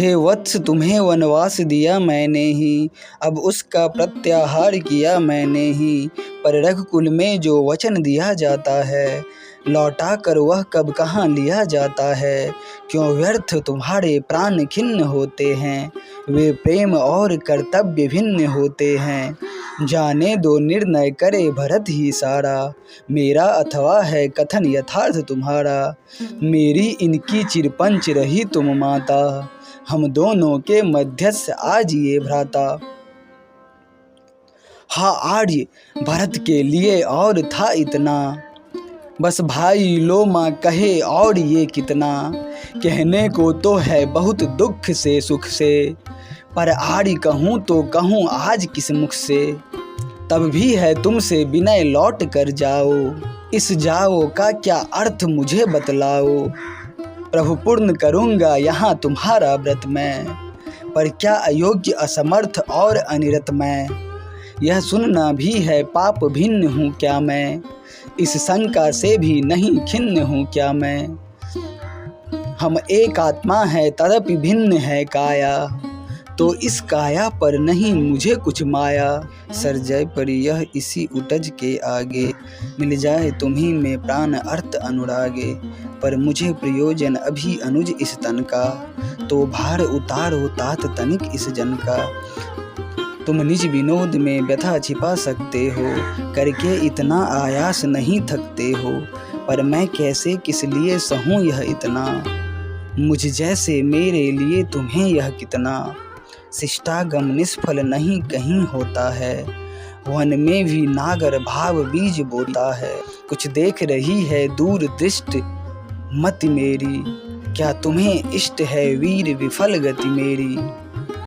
हे वत्स तुम्हें वनवास दिया मैंने ही, अब उसका प्रत्याहार किया मैंने ही। पर रघुकुल में जो वचन दिया जाता है, लौटा कर वह कब कहाँ लिया जाता है। क्यों व्यर्थ तुम्हारे प्राण खिन्न होते हैं, वे प्रेम और कर्तव्य भिन्न होते हैं। जाने दो निर्णय करे भरत ही सारा, मेरा अथवा है कथन यथार्थ तुम्हारा। मेरी इनकी चिरपंच रही तुम माता, हम दोनों के मध्यस्थ आज ये भ्राता। हाँ आर्य भरत के लिए और था इतना, बस भाई लो माँ कहे और ये कितना। कहने को तो है बहुत दुख से सुख से, पर आर्य कहूँ तो कहूँ आज किस मुख से। तब भी है तुमसे विनय लौट कर जाओ, इस जाओ का क्या अर्थ मुझे बतलाओ। प्रभु पूर्ण करूँगा यहाँ तुम्हारा व्रत मैं, पर क्या अयोग्य असमर्थ और अनिरत मैं। यह सुनना भी है पाप भिन्न हूँ क्या मैं, इस शंका से भी नहीं खिन्न हूँ क्या मैं। हम एक आत्मा है तदपि भिन्न है काया, तो इस काया पर नहीं मुझे कुछ माया। सरजय पर यह इसी उटज के आगे, मिल जाए तुम्हीं में प्राण अर्थ अनुरागे। पर मुझे प्रयोजन अभी अनुज इस तन का, तो भार उतारो तात तनिक इस जन का। तुम निज विनोद में व्यथा छिपा सकते हो, करके इतना आयास नहीं थकते हो। पर मैं कैसे किस लिए सहूँ यह इतना, मुझ जैसे मेरे लिए तुम्हें यह कितना। शिष्टागम निष्फल नहीं कहीं होता है, वन में भी नागर भाव बीज बोता है। कुछ देख रही है दूर दृष्टि मति मेरी, क्या तुम्हें इष्ट है वीर विफल गति मेरी।